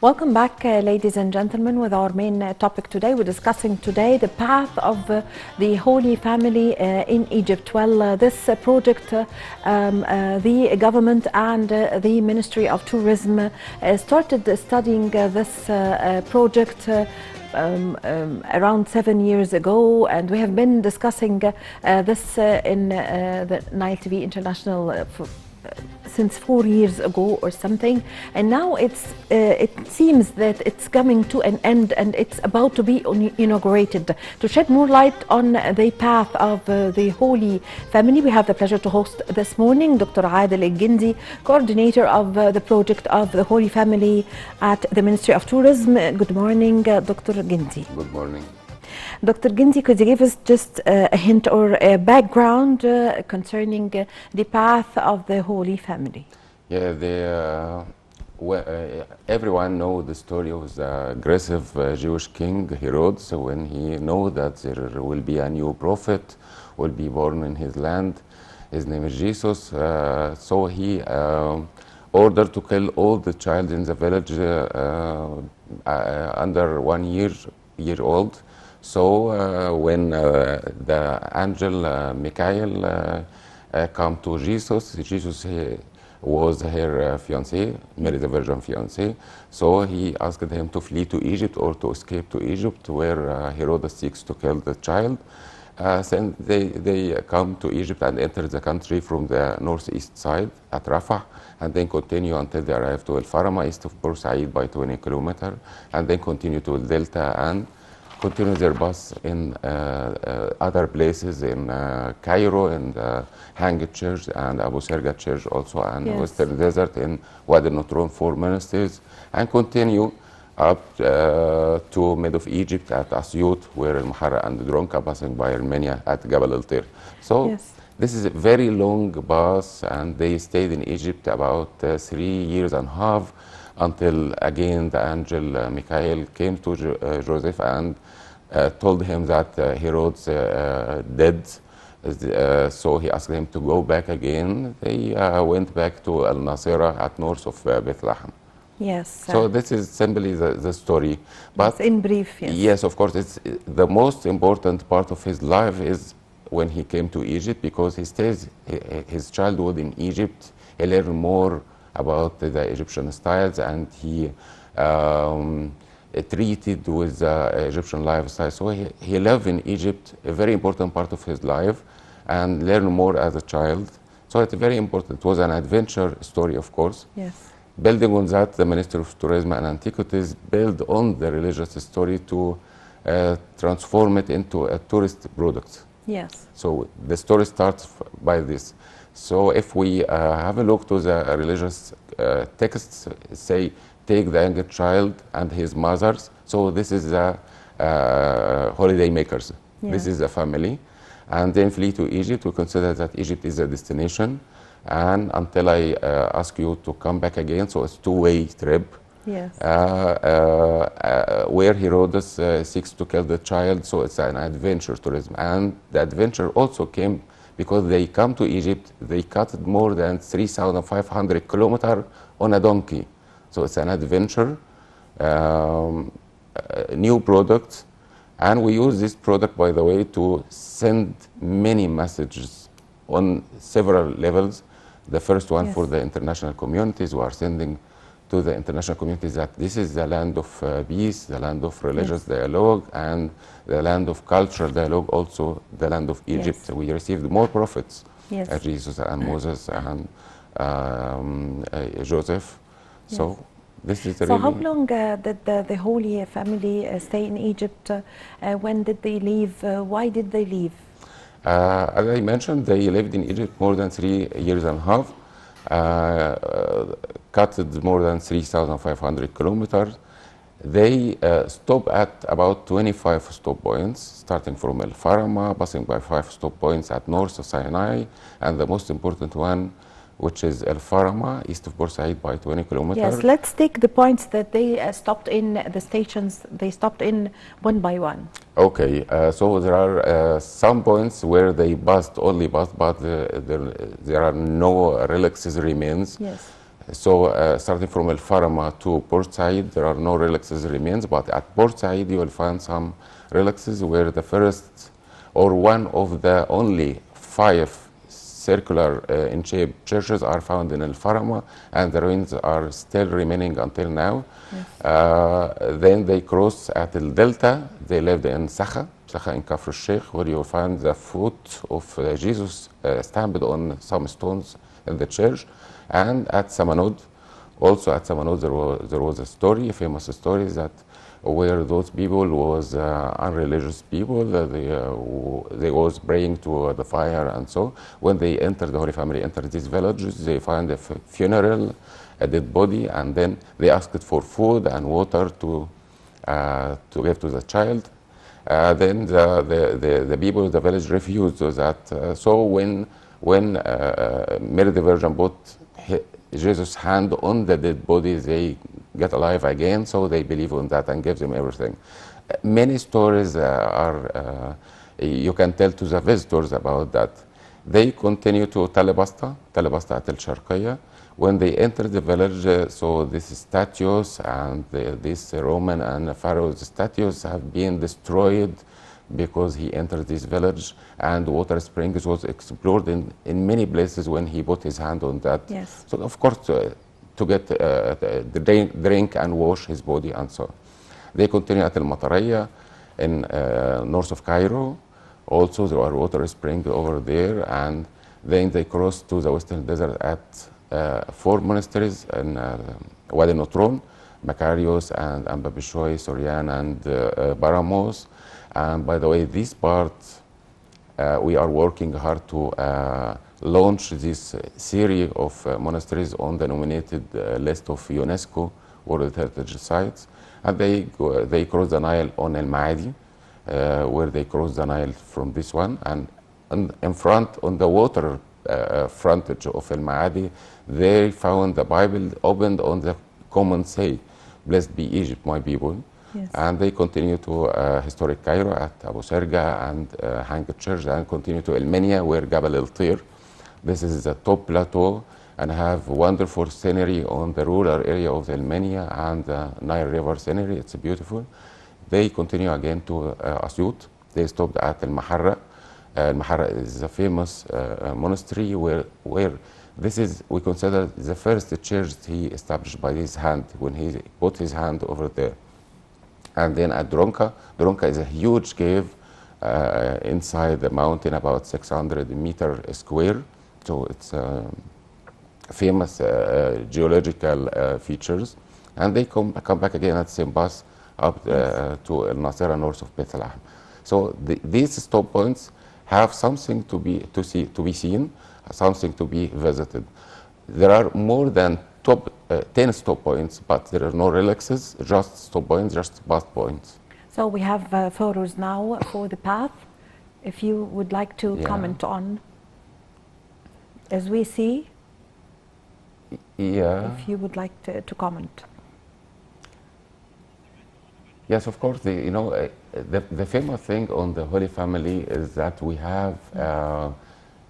Welcome back, ladies and gentlemen, with our main topic today. We're discussing today the path of the Holy Family in Egypt. Well, this project, the government and the Ministry of Tourism started studying this project around 7 years ago, and we have been discussing this in the Nile TV International since 4 years ago or something, and now it seems that it's coming to an end and it's about to be inaugurated. To shed more light on the path of the Holy Family, we have the pleasure to host this morning Dr. Adel Guindy, coordinator of the project of the Holy Family at the Ministry of Tourism. Good morning, Dr. Guindy. Good morning. Dr. Guindy, could you give us just a hint or a background concerning the path of the Holy Family? Yeah, everyone knows the story of the aggressive Jewish king Herod. So when he knows that there will be a new prophet, will be born in his land, his name is Jesus. So he ordered to kill all the child in the village under 1 year old. So when the angel Michael come to Jesus, Jesus was her fiancé, Mary the Virgin fiancé. So he asked him to flee to Egypt or to escape to Egypt, where Herod seeks to kill the child. Then they come to Egypt and enter the country from the northeast side at Rafah, and then continue until they arrive to El Farama, east of Port Said by 20 kilometers, and then continue to El Delta and continue their bus in other places in Cairo, and Hanged Church and Abu Serga Church also, and Western Desert in Wadi Nutron 4 ministries, and continue up to mid of Egypt at Asyut, where El Mahara and Dronka, passing by Armenia at Jabal El Tir. So this is a very long bus, and they stayed in Egypt about 3 years and a half, until again the angel Michael came to Joseph and told him that Herod's dead. So he asked him to go back again. They went back to Al Nasira at north of Bethlehem. Yes. So this is simply the story. But yes, in brief, yes. Yes, of course, it's the most important part of his life is when he came to Egypt, because he stays his childhood in Egypt. He learned more about the Egyptian styles, and he treated with the Egyptian lifestyle. So he lived in Egypt, a very important part of his life, and learned more as a child. So it's very important. It was an adventure story, of course. Yes. Building on that, the Ministry of Tourism and Antiquities built on the religious story to transform it into a tourist product. Yes. So the story starts by this. So if we have a look to the religious texts, say, take the young child and his mothers. So this is the holiday makers. Yeah. This is a family. And then flee to Egypt. We consider that Egypt is a destination. And until I ask you to come back again, so it's a two-way trip. Yes. Where Herodes seeks to kill the child, so it's an adventure tourism. And the adventure also came because they come to Egypt, they cut more than 3,500 kilometers on a donkey. So it's an adventure, new product. And we use this product, by the way, to send many messages on several levels. The first one for the international communities. We are sending to the international communities that this is the land of peace, the land of religious dialogue, and the land of cultural dialogue, also the land of Egypt. Yes. We received more prophets, Jesus and Moses and Joseph. Yes. So this is really... So how long did the Holy Family stay in Egypt? When did they leave? Why did they leave? As I mentioned, they lived in Egypt more than 3 years and a half. Cut more than 3,500 kilometers. They stop at about 25 stop points, starting from El Farama, passing by 5 stop points at north of Sinai, and the most important one, which is El Farama, east of Port Said by 20 kilometers. Yes, let's take the points that they stopped in, the stations they stopped in one by one. Okay, so there are some points where they only bussed, but there are no relics remains. Yes. So starting from El Farama to Port Said, there are no relics remains, but at Port Said you will find some relics where the first or one of the only 5 circular in shape churches are found in El Farama, and the ruins are still remaining until now. Yes. Then they cross at El Delta. They lived in Sakha in Kafr al-Sheikh, where you find the foot of Jesus stamped on some stones in the church. And at Samanod, also at Samanod there was a story, a famous story, that where those people was unreligious people, they was praying to the fire, and so when they entered, the Holy Family entered these villages, they find a funeral, a dead body, and then they asked for food and water to give to the child. Then the people of the village refused that. So when Mary the Virgin put Jesus' hand on the dead body, they get alive again, so they believe on that and give them everything. Many stories you can tell to the visitors about that. They continue to Talabasta at El Sharqiya. When they enter the village, so these statues and these Roman and Pharaoh's statues have been destroyed because he entered this village, and water springs was explored in many places when he put his hand on that. Yes. So of course to get the drink and wash his body and so on. They continue at El Mataraya in north of Cairo. Also there are water springs over there, and then they cross to the western desert at 4 monasteries in Wadi Notron, Macarius and Babishoy, Sorian and Baramos. And by the way, this part, we are working hard to launch this series of monasteries on the nominated list of UNESCO World Heritage Sites. And they cross the Nile on El Maadi, where they cross the Nile from this one. And in front, on the water frontage of El Maadi, they found the Bible opened on the common say, "Blessed be Egypt, my people." Yes. And they continue to historic Cairo at Abu Serga and Hanged Church, and continue to El Minya, where Jabal El Tir. This is the top plateau and have wonderful scenery on the rural area of El Minya and the Nile River scenery. It's beautiful. They continue again to Asyut. They stopped at El Maharra. El Maharra is a famous monastery where this is, we consider, the first church he established by his hand, when he put his hand over there. And then at Dronka is a huge cave inside the mountain, about 600 meter square. So it's famous geological features. And they come back again at the same bus up to El Nasera, north of Beit Lahem. So these stop points have something to be seen, something to be visited. There are more than 10 stop points, but there are no relics, just stop points, just bus points. So we have photos now for the path, if you would like to comment on, as we see. Yeah. If you would like to comment. Yes, of course. The famous thing on the Holy Family is that we have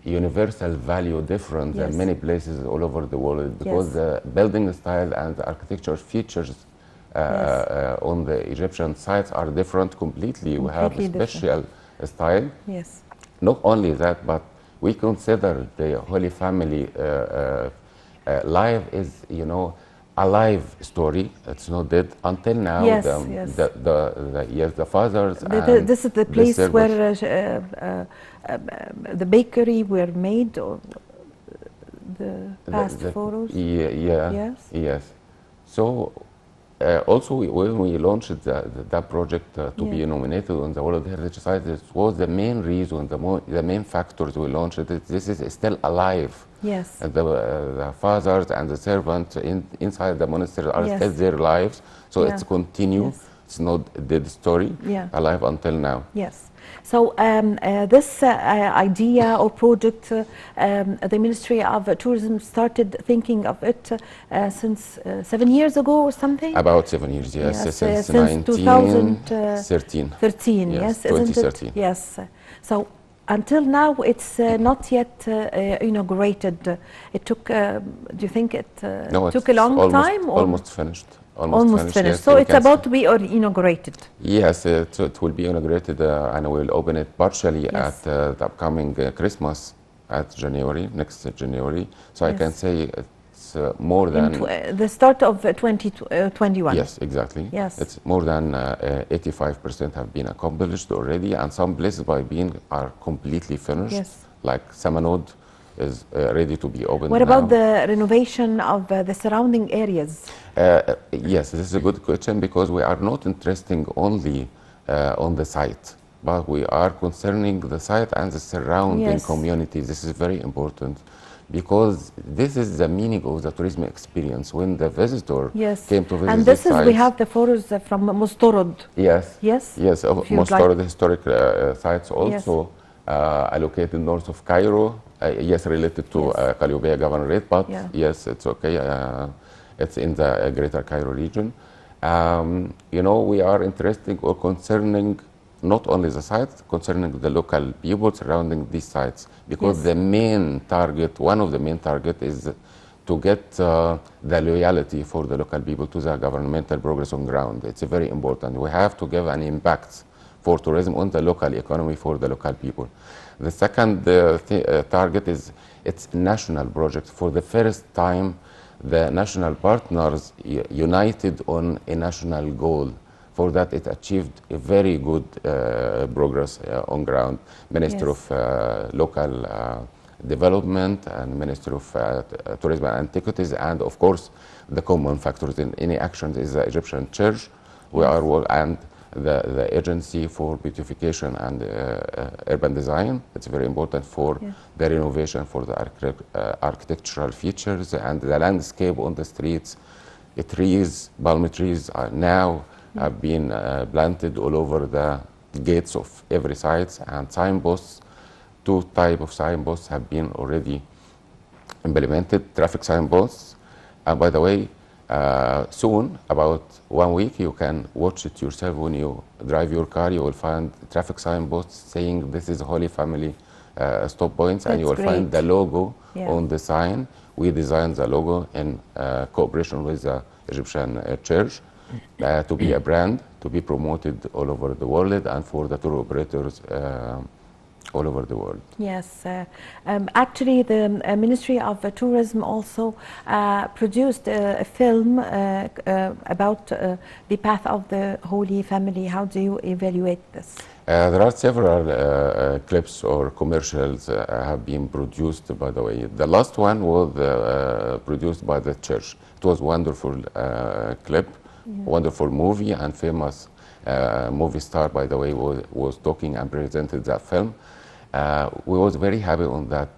universal value different than many places all over the world, because the building style and the architecture features on the Egyptian sites are different completely. We have a special style. Yes. Not only that, but we consider the Holy Family life is, a live story. It's not dead until now. Yes, the fathers. This is the place where the bakery were made, or the past photos. Yes. So also when we launched that project to be nominated on the World Heritage Site, it was the main reason, the main factors we launched it. This is still alive. Yes. The fathers and the servants inside the monastery are still their lives. So it's continue. Yes. It's not a dead story. Alive until now. Yes. So this idea or project, the Ministry of Tourism started thinking of it since 7 years ago or something? About 7 years, yes. Since 2013. 2013. Yes, isn't it? Yes. So until now, it's not yet inaugurated. It took. Do you think it No, took a it's long time? Or almost finished. almost finished. Yes, So we it's can about to be inaugurated. yes, it will be inaugurated and we'll open it partially Yes. at the upcoming Christmas at January, next January. So I can Yes. say it's more than... The start of 2021. Yes, exactly. Yes. It's more than 85% have been accomplished already, and some places by being are completely finished. Yes. Like Samanod is ready to be opened What now. about the renovation of the surrounding areas? Yes, this is a good question, because we are not interested only on the site, but we are concerning the site and the surrounding Yes. communities. This is very important, because this is the meaning of the tourism experience. When the visitor Yes. came to visit And this these is, we sites- have the photos from Mustorod. Yes. Yes? Yes, If you'd most like. of the historic sites also allocated north of Cairo. Yes, related to Yes. Qalyubia Governorate, but Yeah. yes, it's okay. It's in the greater Cairo region. We are interested or concerning not only the sites, concerning the local people surrounding these sites, because Yes. the main target, one of the main target is to get the loyalty for the local people to the governmental progress on ground. It's very important. We have to give an impact for tourism on the local economy for the local people. The second target is it's national project. For the first time, the national partners united on a national goal. For that, it achieved a very good progress on ground. Minister Yes. of Local Development and Minister of Tourism and Antiquities, and of course, the common factors in any action is the Egyptian Church. We Yes. are and the Agency for Beautification and Urban Design. It's very important for Yeah. the renovation for the architectural features and the landscape on the streets. The trees, palm trees are now have been planted all over the gates of every site, and signposts. 2 types of signposts have been already implemented, traffic signposts. And by the way, soon, about 1 week, you can watch it yourself. When you drive your car, you will find traffic signposts saying this is Holy Family stop points, and you will That's find great. the logo Yeah. on the sign. We designed the logo in cooperation with the Egyptian Church to be a brand, to be promoted all over the world, and for the tour operators all over the world. Yes, actually the Ministry of Tourism also produced a film about the path of the Holy Family. How do you evaluate this? There are several clips or commercials have been produced, by the way. The last one was produced by the church. It was a wonderful clip, wonderful movie, and famous movie star, by the way, was talking and presented that film. We was very happy on that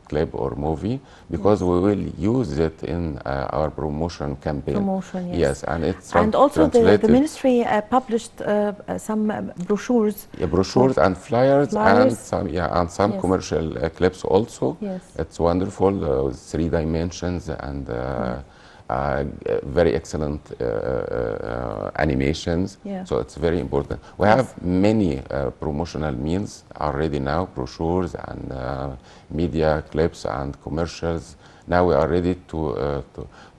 clip or movie, because we will use it in our promotion campaign. Promotion, yes. Yes, and it's And also the translated. ministry published some brochures. Yeah, brochures and flyers, and Flyers. some Yes. commercial clips also. Yes. It's wonderful, 3 dimensions, and very excellent animations. Yeah. So it's very important. We Yes. have many promotional means already now, brochures and media clips and commercials. Now we are ready to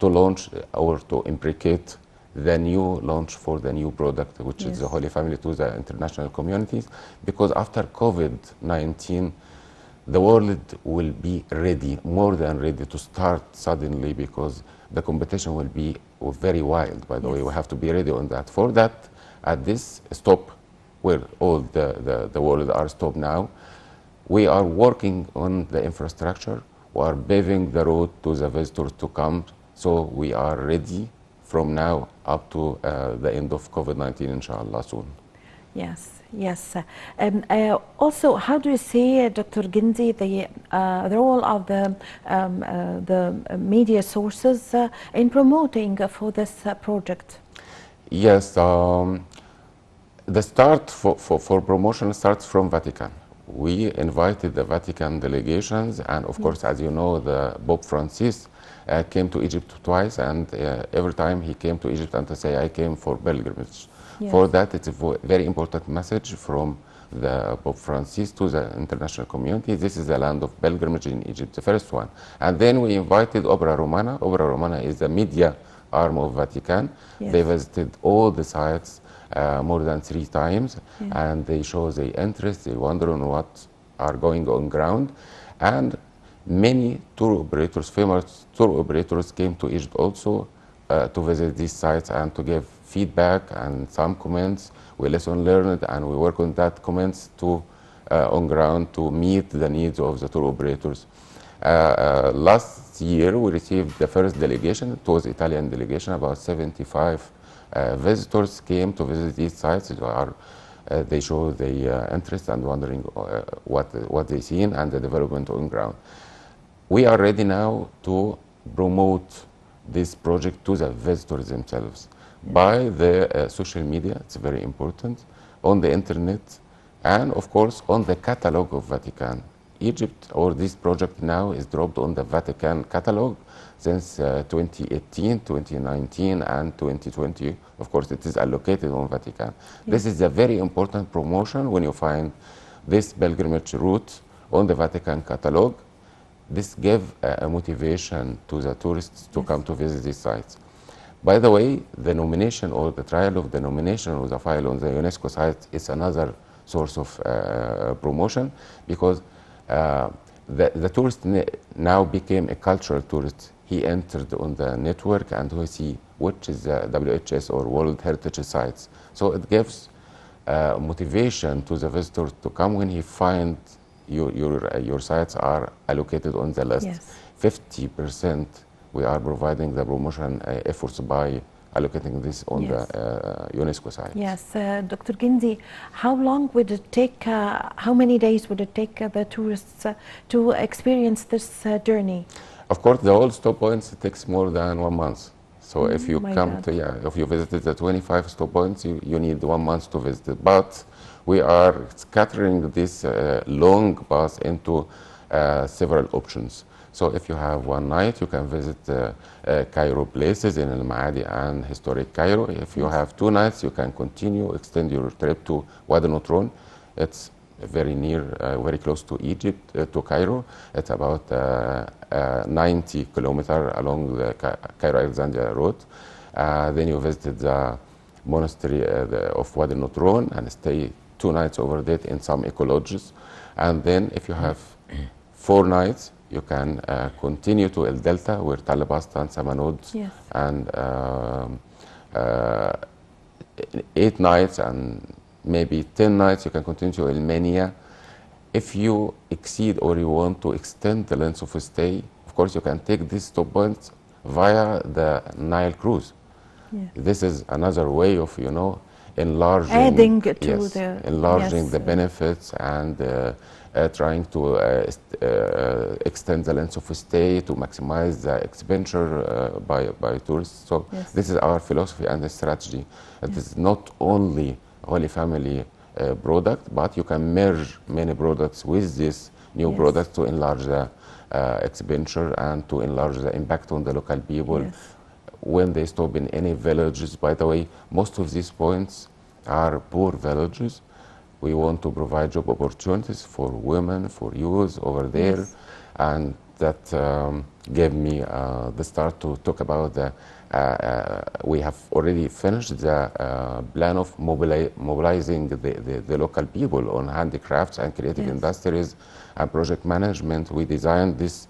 launch or to imprecate the new launch for the new product, which Yes. is the Holy Family, to the international communities. Because after COVID-19, the world will be ready, more than ready, to start suddenly, because the competition will be very wild, by the way. Yes. We have to be ready on that. For that, at this stop, where all the world are stopped now, we are working on the infrastructure. We are paving the road to the visitors to come. So we are ready from now up to the end of COVID-19, inshallah, soon. Yes, yes. Also, how do you see, Dr. Guindy, the role of the media sources in promoting for this project? Yes, the start for promotion starts from Vatican. We invited the Vatican delegations, and of course, as you know, the Pope Francis came to Egypt twice, and every time he came to Egypt and to say, I came for pilgrimage. Yes. For that, it's a very important message from the Pope Francis to the international community. This is the land of pilgrimage in Egypt, the first one. And then we invited Opera Romana. Opera Romana is the media arm of Vatican. Yes. They visited all the sites more than 3 times, Yeah. and they show their interest, they wonder on what are going on ground. And many tour operators, famous tour operators came to Egypt also to visit these sites and to give feedback and some comments. We lesson learned and we work on that comments to on ground to meet the needs of the tour operators. Last year we received the first delegation. It was Italian delegation. About 75 visitors came to visit these sites. They show the interest and wondering what they seen and the development on ground. We are ready now to promote this project to the visitors themselves by the social media. It's very important, on the internet, and of course on the catalog of Vatican. Egypt, or this project now, is dropped on the Vatican catalog since 2018, 2019, and 2020. Of course, it is allocated on Vatican. This is a very important promotion when you find this pilgrimage route on the Vatican catalog. This gives a motivation to the tourists to come to visit these sites. By the way, the nomination or the trial of the nomination of the file on the UNESCO site is another source of promotion, because the tourist now became a cultural tourist. He entered on the network and he see which is the WHS or World Heritage Sites. So it gives motivation to the visitors to come when he find your sites are allocated on the list. Yes. 50% we are providing the promotion efforts by allocating this on the UNESCO site. Yes, Dr. Guindy, how long would it take, how many days would it take the tourists to experience this journey? Of course, the whole stop points takes more than 1 month. So if you come to, if you visited the 25 stop points, you need 1 month to visit it. But we are scattering this long path into several options. So if you have 1 night, you can visit Cairo places in Al Maadi and historic Cairo. If you have 2 nights, you can continue, extend your trip to Wadi Nutron. It's very near, very close to Egypt, to Cairo. It's about 90 kilometers along the Cairo-Alexandria road. Then you visit the monastery of Wadi Nutron and stay 2 nights over there in some eco lodges. And then if you have 4 nights, you can continue to El Delta, where Talabasta and Samanod, and 8 nights and maybe 10 nights, you can continue to El Menia. If you exceed or you want to extend the length of a stay, of course you can take these stop points via the Nile cruise. This is another way of, enlarging, adding to the, enlarging the benefits and trying to extend the length of stay to maximize the expenditure by tourists. So this is our philosophy and the strategy. It is not only Holy Family product, but you can merge many products with this new product to enlarge the expenditure and to enlarge the impact on the local people. When they stop in any villages, by the way, most of these points are poor villages. We want to provide job opportunities for women, for youth over there, and that gave me the start to talk about the. We have already finished the plan of mobilizing the local people on handicrafts and creative industries and project management. We designed this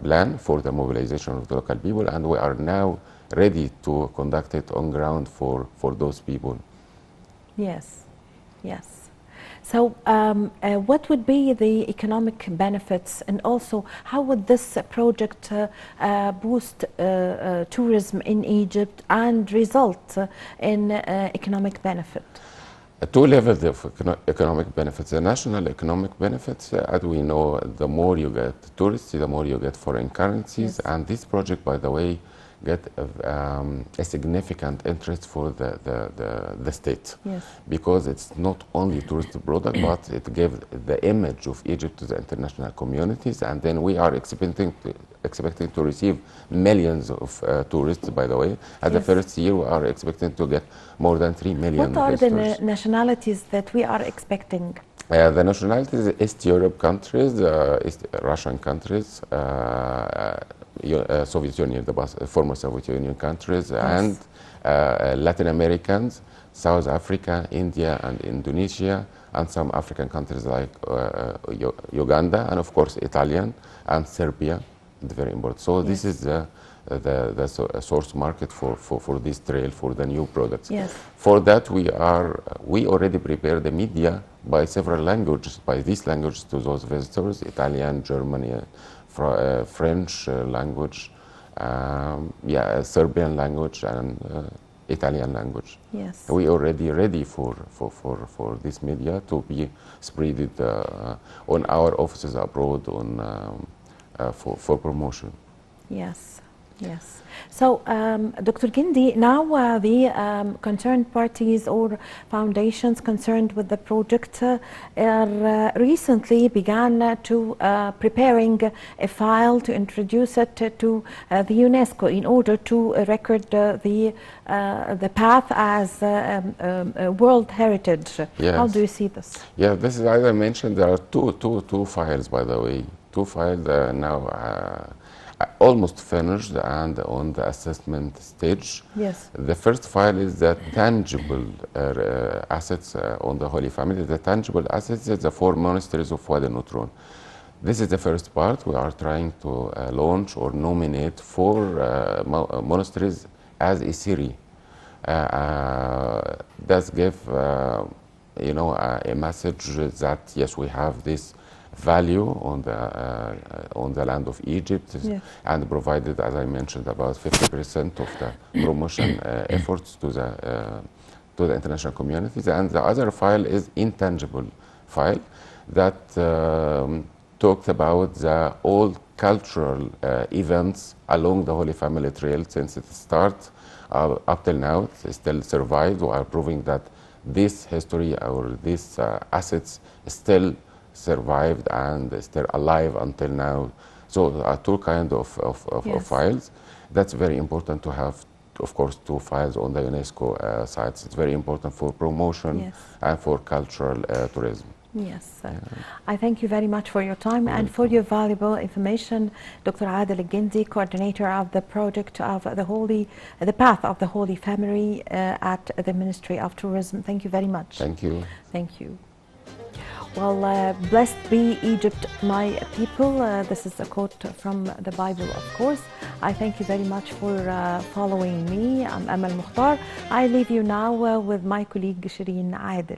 plan for the mobilization of the local people, and we are now ready to conduct it on ground for those people. Yes. So what would be the economic benefits, and also how would this project boost tourism in Egypt and result in economic benefit? 2 levels of economic benefits. The national economic benefits, as we know, the more you get tourists, the more you get foreign currencies. And this project, by the way, get a significant interest for the state. Yes. Because it's not only tourist product, but it gave the image of Egypt to the international communities, and then we are expecting to receive millions of tourists, by the way. At the Yes. first year, we are expecting to get more than 3 million What are visitors. the nationalities that we are expecting? The nationalities, East Europe countries, East Russian countries, Soviet Union, former Soviet Union countries, Yes. and Latin Americans, South Africa, India, and Indonesia, and some African countries like Uganda, and of course Italian and Serbia. It's very important. So Yes. this is the source market for this trail, for the new products. Yes. For that, we already prepare the media by several languages, by these languages to those visitors: Italian, German, French language, Serbian language, and Italian language. Yes. We already ready for this media to be spread on our offices abroad for promotion. Yes, yes. So, Dr. Guindy, now the concerned parties or foundations concerned with the project recently began to preparing a file to introduce it to the UNESCO in order to record the path as World Heritage. Yes. How do you see this? Yeah, this is, as I mentioned, there are two files, by the way. Two files now almost finished and on the assessment stage. Yes. The first file is the tangible assets on the Holy Family. The tangible assets is the 4 monasteries of Wadi Nutron. This is the first part. We are trying to launch or nominate 4 monasteries as a series. That give a message that yes, we have this value on the land of Egypt. Yes. And provided, as I mentioned, about 50% of the promotion efforts to the international communities. And the other file is intangible file that talked about the all cultural events along the Holy Family Trail since it starts up till now. It still survived. We are proving that this history or these assets still survived and still alive until now. So there are 2 kinds of files. That's very important to have, of course, 2 files on the UNESCO sites. It's very important for promotion and for cultural tourism. Yes, I thank you very much for your time and for your valuable information, Dr. Adel Guindy, coordinator of the project of the Path of the Holy Family at the Ministry of Tourism. Thank you very much. Thank you. Thank you. Well, blessed be Egypt, my people. This is a quote from the Bible, of course. I thank you very much for following me. I'm Amal Mukhtar. I leave you now with my colleague Shireen Adel.